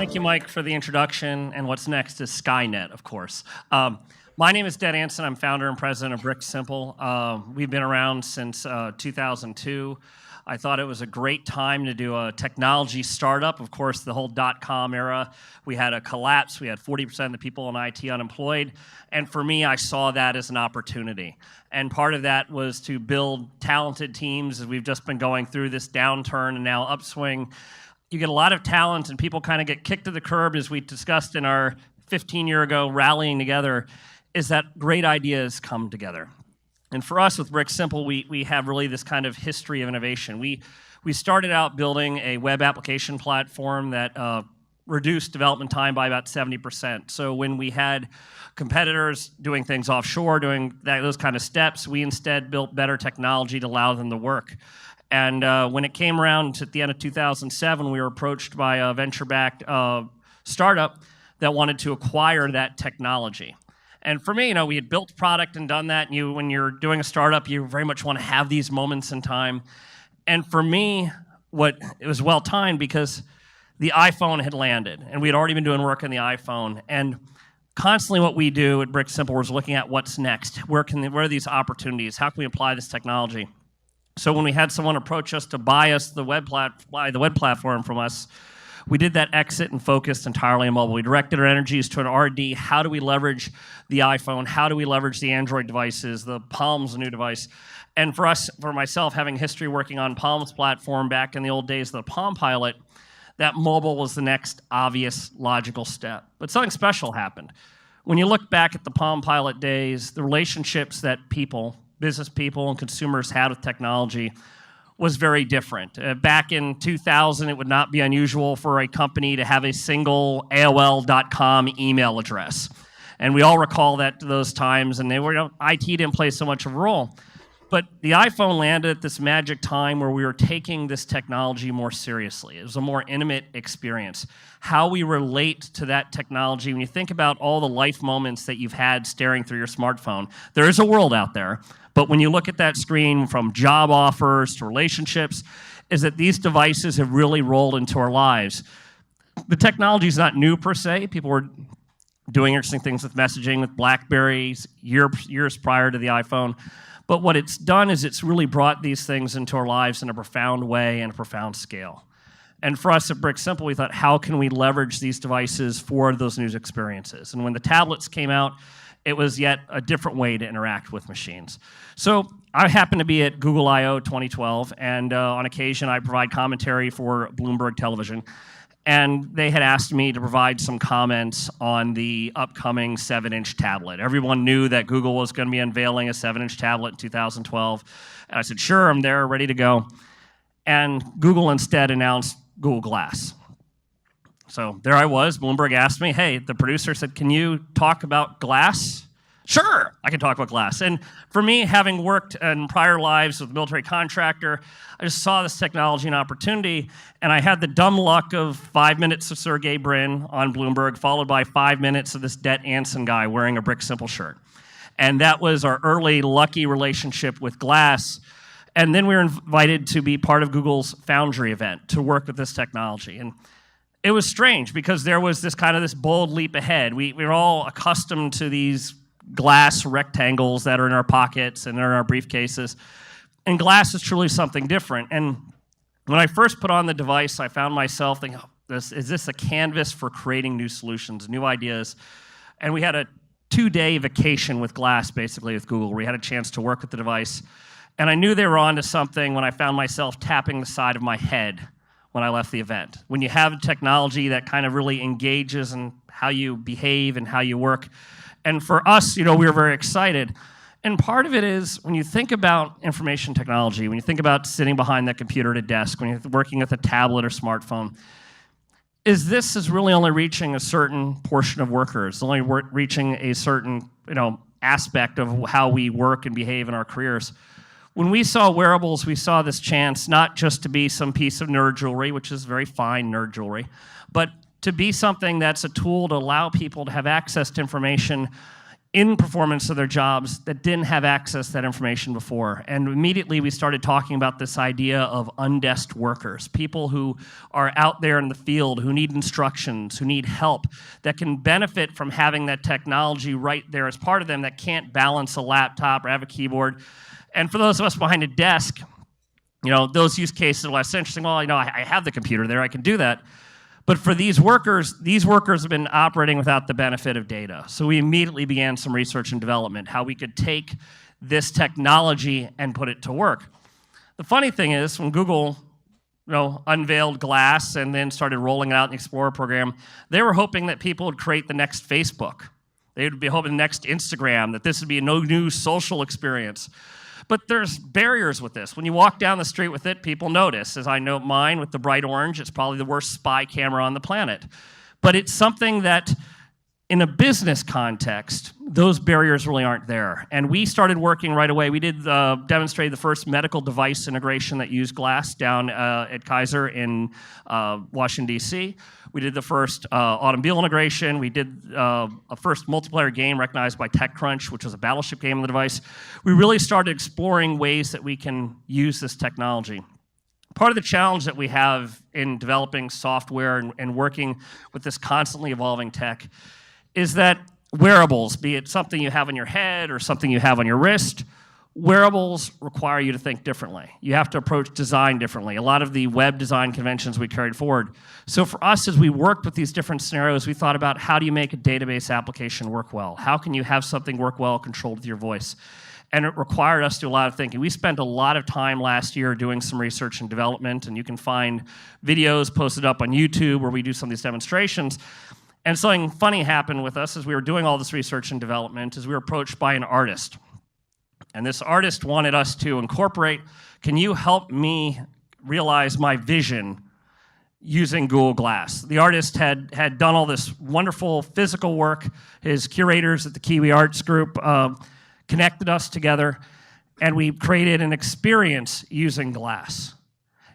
Thank you, Mike, for the introduction. And what's next is Skynet, of course. My name is Det Ansinn. I'm founder and president of BrickSimple. We've been around since 2002. I thought it was a great time to do a technology startup. Of course, the whole .com era, we had a collapse. We had 40% of the people in IT unemployed. And for me, I saw that as an opportunity. And part of that was to build talented teams as we've just been going through this downturn and now upswing. You get a lot of talent and people kind of get kicked to the curb, as we discussed in our 15-year ago rallying together, is that great ideas come together. And for us with BrickSimple, we have really this kind of history of innovation. We started out building a web application platform that reduced development time by about 70%. So when we had competitors doing things offshore, doing those kind of steps, we instead built better technology to allow them to work. And when it came around at the end of 2007, we were approached by a venture-backed startup that wanted to acquire that technology. And for me, we had built product and done that. And when you're doing a startup, you very much want to have these moments in time. And for me, it was well-timed because the iPhone had landed. And we had already been doing work on the iPhone. And constantly what we do at BrickSimple was looking at what's next. Where are these opportunities? How can we apply this technology? So when we had someone approach us to buy the web platform from us, we did that exit and focused entirely on mobile. We directed our energies to an R&D. How do we leverage the iPhone? How do we leverage the Android devices? The Palm's a new device. And for myself, having history working on Palm's platform back in the old days of the Palm Pilot, that mobile was the next obvious logical step. But something special happened. When you look back at the Palm Pilot days, the relationships that business people and consumers had with technology was very different. Back in 2000, it would not be unusual for a company to have a single AOL.com email address. And we all recall those times, and IT didn't play so much of a role. But the iPhone landed at this magic time where we were taking this technology more seriously. It was a more intimate experience. How we relate to that technology, when you think about all the life moments that you've had staring through your smartphone, there is a world out there. But when you look at that screen, from job offers to relationships, is that these devices have really rolled into our lives. The technology is not new per se. People were doing interesting things with messaging, with BlackBerries years prior to the iPhone. But what it's done is it's really brought these things into our lives in a profound way and a profound scale. And for us at BrickSimple, we thought, how can we leverage these devices for those new experiences? And when the tablets came out, it was yet a different way to interact with machines. So I happened to be at Google I/O 2012, and on occasion I provide commentary for Bloomberg Television. And they had asked me to provide some comments on the upcoming 7-inch tablet. Everyone knew that Google was going to be unveiling a 7-inch tablet in 2012. And I said, sure, I'm there, ready to go. And Google instead announced Google Glass. So there I was. Bloomberg asked me, hey, the producer said, can you talk about Glass? Sure, I can talk about Glass. And for me, having worked in prior lives with a military contractor, I just saw this technology and opportunity, and I had the dumb luck of 5 minutes of Sergey Brin on Bloomberg, followed by 5 minutes of this Det Ansinn guy wearing a BrickSimple shirt. And that was our early lucky relationship with Glass. And then we were invited to be part of Google's Foundry event to work with this technology. And it was strange because there was this bold leap ahead. We were all accustomed to these glass rectangles that are in our pockets and in our briefcases. And Glass is truly something different. And when I first put on the device, I found myself thinking, is this a canvas for creating new solutions, new ideas? And we had a 2-day vacation with Glass, basically, with Google. We had a chance to work with the device. And I knew they were onto something when I found myself tapping the side of my head when I left the event. When you have technology that kind of really engages in how you behave and how you work. And for us, we were very excited. And part of it is when you think about information technology, when you think about sitting behind that computer at a desk, when you're working with a tablet or smartphone, this is really only reaching a certain portion of workers, only reaching a certain aspect of how we work and behave in our careers. When we saw wearables, we saw this chance not just to be some piece of nerd jewelry, which is very fine nerd jewelry, but to be something that's a tool to allow people to have access to information in performance of their jobs that didn't have access to that information before. And immediately we started talking about this idea of undesked workers, people who are out there in the field, who need instructions, who need help, that can benefit from having that technology right there as part of them, that can't balance a laptop or have a keyboard. And for those of us behind a desk, those use cases are less interesting. Well, I have the computer there, I can do that. But for these workers have been operating without the benefit of data. So we immediately began some research and development, how we could take this technology and put it to work. The funny thing is, when Google unveiled Glass and then started rolling it out in the Explorer program, they were hoping that people would create the next Facebook. They would be hoping the next Instagram, that this would be a new social experience. But there's barriers with this. When you walk down the street with it, people notice. As I note mine with the bright orange, it's probably the worst spy camera on the planet. But it's something that, in a business context, those barriers really aren't there. And we started working right away. We did demonstrate the first medical device integration that used Glass down at Kaiser in Washington, D.C. We did the first automobile integration. We did a first multiplayer game recognized by TechCrunch, which was a battleship game on the device. We really started exploring ways that we can use this technology. Part of the challenge that we have in developing software and working with this constantly evolving tech is that wearables, be it something you have on your head or something you have on your wrist, wearables require you to think differently. You have to approach design differently. A lot of the web design conventions we carried forward. So for us, as we worked with these different scenarios, we thought about how do you make a database application work well? How can you have something work well controlled with your voice? And it required us to do a lot of thinking. We spent a lot of time last year doing some research and development, and you can find videos posted up on YouTube where we do some of these demonstrations. And something funny happened with us as we were doing all this research and development is we were approached by an artist. And this artist wanted us to incorporate, can you help me realize my vision using Google Glass? The artist had done all this wonderful physical work. His curators at the Kiwi Arts Group connected us together, and we created an experience using Glass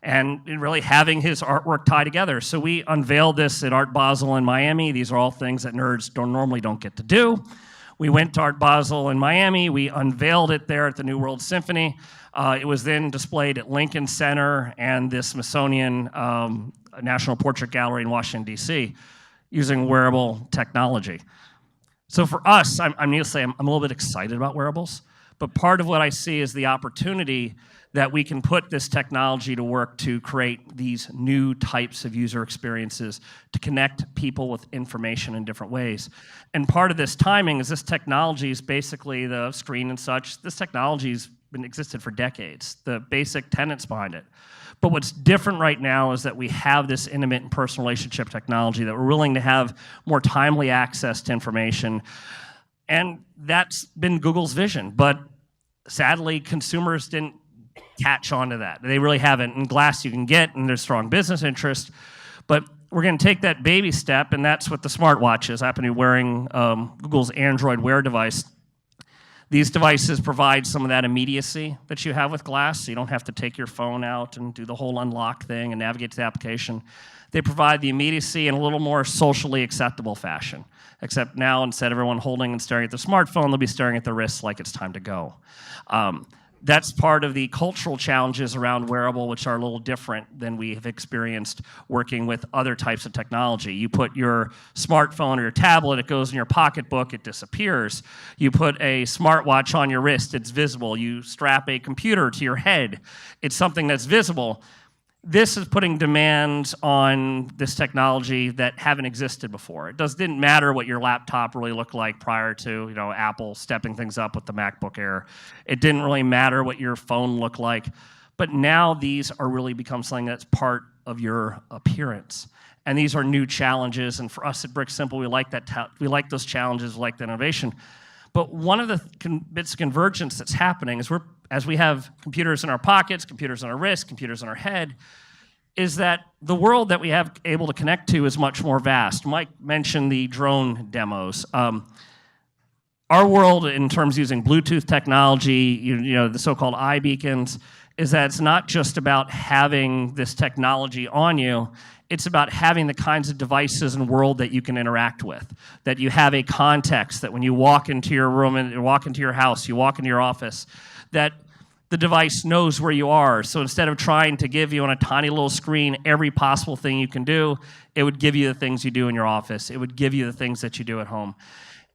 and really having his artwork tie together. So we unveiled this at Art Basel in Miami. These are all things that nerds normally don't get to do. We went to Art Basel in Miami. We unveiled it there at the New World Symphony. It was then displayed at Lincoln Center and the Smithsonian National Portrait Gallery in Washington, D.C., using wearable technology. So for us, I'm going to say I'm a little bit excited about wearables, but part of what I see is the opportunity that we can put this technology to work to create these new types of user experiences to connect people with information in different ways. And part of this timing is this technology is basically the screen and such. This technology has been existed for decades, the basic tenets behind it. But what's different right now is that we have this intimate and personal relationship technology that we're willing to have more timely access to information. And that's been Google's vision. But sadly, consumers didn't catch on to that. They really haven't. And Glass you can get, and there's strong business interest. But we're going to take that baby step, and that's what the smartwatches. I happen to be wearing Google's Android Wear device. These devices provide some of that immediacy that you have with Glass, so you don't have to take your phone out and do the whole unlock thing and navigate to the application. They provide the immediacy in a little more socially acceptable fashion, except now instead of everyone holding and staring at their smartphone, they'll be staring at their wrists like it's time to go. That's part of the cultural challenges around wearable, which are a little different than we have experienced working with other types of technology. You put your smartphone or your tablet, it goes in your pocketbook, it disappears. You put a smartwatch on your wrist, it's visible. You strap a computer to your head, it's something that's visible. This is putting demands on this technology that haven't existed before. It didn't matter what your laptop really looked like prior to Apple stepping things up with the MacBook Air. It didn't really matter what your phone looked like. But now these are really become something that's part of your appearance. And these are new challenges. And for us at BrickSimple, we like that. We like those challenges, we like the innovation. But one of the bits of convergence that's happening is as we have computers in our pockets, computers on our wrists, computers on our head, is that the world that we have able to connect to is much more vast. Mike mentioned the drone demos. Our world, in terms of using Bluetooth technology, the so-called iBeacons, is that it's not just about having this technology on you, it's about having the kinds of devices and world that you can interact with, that you have a context, that when you walk into your room and you walk into your house, you walk into your office, that the device knows where you are. So instead of trying to give you on a tiny little screen every possible thing you can do, it would give you the things you do in your office. It would give you the things that you do at home.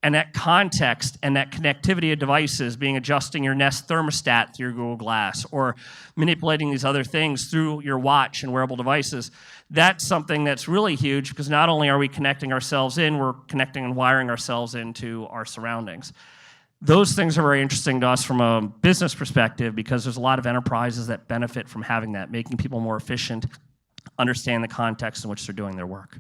And that context and that connectivity of devices, being adjusting your Nest thermostat through your Google Glass or manipulating these other things through your watch and wearable devices, that's something that's really huge, because not only are we connecting ourselves in, we're connecting and wiring ourselves into our surroundings. Those things are very interesting to us from a business perspective, because there's a lot of enterprises that benefit from having that, making people more efficient, understand the context in which they're doing their work.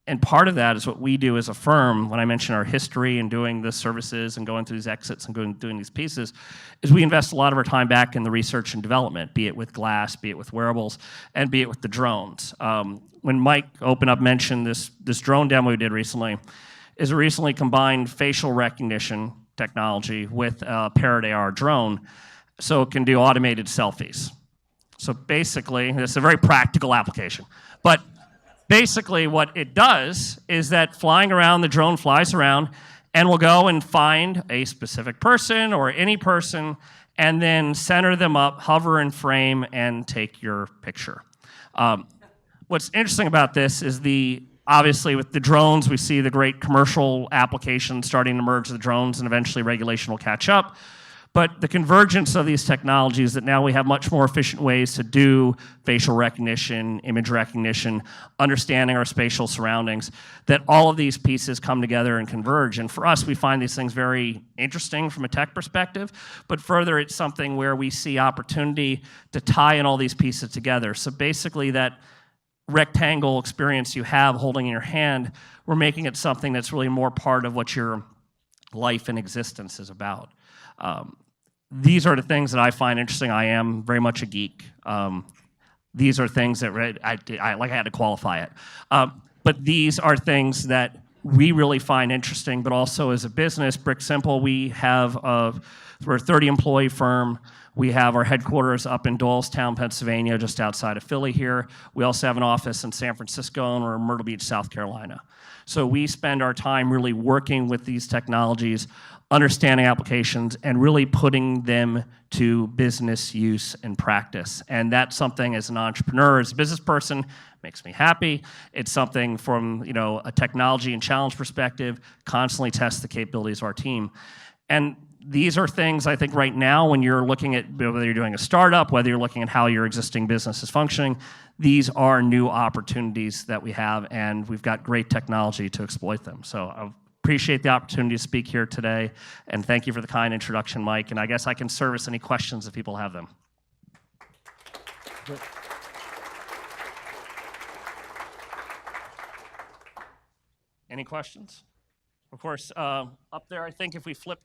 And part of that is what we do as a firm. When I mention our history and doing the services and going through these exits and doing these pieces, is we invest a lot of our time back in the research and development, be it with glass, be it with wearables, and be it with the drones. When Mike opened up, mentioned this drone demo we did recently, is a recently combined facial recognition technology with a Parrot AR drone, so it can do automated selfies. So basically, it's a very practical application, but basically what it does is that flying around, the drone flies around and will go and find a specific person or any person and then center them up, hover in frame, and take your picture. What's interesting about this is obviously with the drones, we see the great commercial applications starting to emerge of the drones, and eventually regulation will catch up. But the convergence of these technologies, that now we have much more efficient ways to do facial recognition, image recognition, understanding our spatial surroundings, that all of these pieces come together and converge. And for us, we find these things very interesting from a tech perspective, but further, it's something where we see opportunity to tie in all these pieces together. So basically, that rectangle experience you have holding in your hand, we're making it something that's really more part of what your life and existence is about. These are the things that I find interesting. I am very much a geek. These are things that I had to qualify it. But these are things that we really find interesting, but also as a business, BrickSimple, we're a 30-employee firm. We have our headquarters up in Doylestown, Pennsylvania, just outside of Philly here. We also have an office in San Francisco, and we're in Myrtle Beach, South Carolina. So we spend our time really working with these technologies, understanding applications, and really putting them to business use and practice. And that's something, as an entrepreneur, as a business person, makes me happy. It's something from a technology and challenge perspective, constantly test the capabilities of our team. And these are things, I think, right now, when you're looking at whether you're doing a startup, whether you're looking at how your existing business is functioning, these are new opportunities that we have, and we've got great technology to exploit them. So I appreciate the opportunity to speak here today, and thank you for the kind introduction, Mike. And I guess I can service any questions if people have them. Any questions? Of course, up there, I think if we flip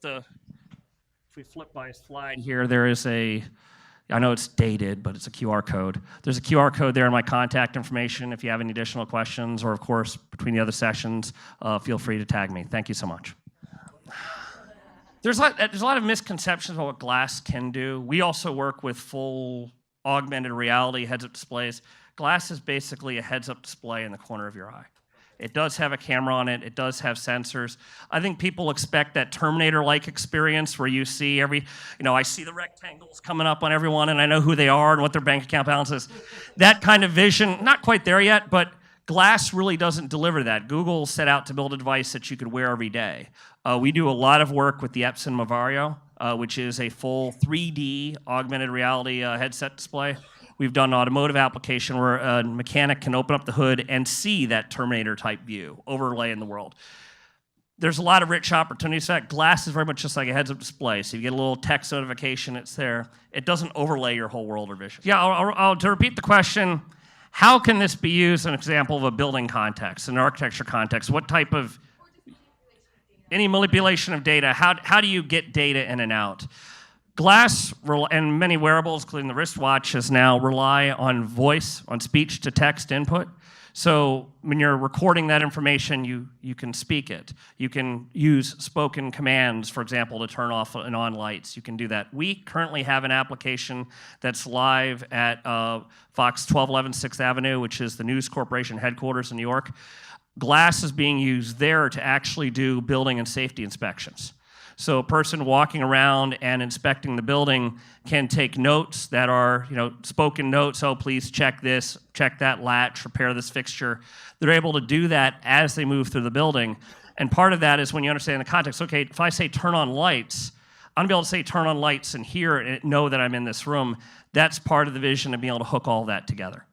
by a slide here, there is I know it's dated, but it's a QR code. There's a QR code there in my contact information. If you have any additional questions, or of course, between the other sessions, feel free to tag me. Thank you so much. There's a lot of misconceptions about what glass can do. We also work with full augmented reality heads-up displays. Glass is basically a heads-up display in the corner of your eye. It does have a camera on it. It does have sensors. I think people expect that Terminator-like experience where you see I see the rectangles coming up on everyone, and I know who they are and what their bank account balance is. That kind of vision, not quite there yet, but glass really doesn't deliver that. Google set out to build a device that you could wear every day. We do a lot of work with the Epson Movario, which is a full 3D augmented reality headset display. We've done an automotive application where a mechanic can open up the hood and see that Terminator-type view overlay in the world. There's a lot of rich opportunities for that. Glass is very much just like a heads-up display. So you get a little text notification, it's there. It doesn't overlay your whole world or vision. Yeah, to repeat the question, how can this be used as an example of a building context, an architecture context? What type of, any manipulation of data, how do you get data in and out? Glass and many wearables, including the wristwatches now, rely on voice, on speech-to-text input. So when you're recording that information, you can speak it. You can use spoken commands, for example, to turn off and on lights. You can do that. We currently have an application that's live at Fox 1211 6th Avenue, which is the News Corporation headquarters in New York. Glass is being used there to actually do building and safety inspections. So a person walking around and inspecting the building can take notes that are, spoken notes. Oh, please check this, check that latch, repair this fixture. They're able to do that as they move through the building. And part of that is when you understand the context. Okay, if I say turn on lights, I'm gonna be able to say turn on lights and hear and know that I'm in this room. That's part of the vision of being able to hook all that together.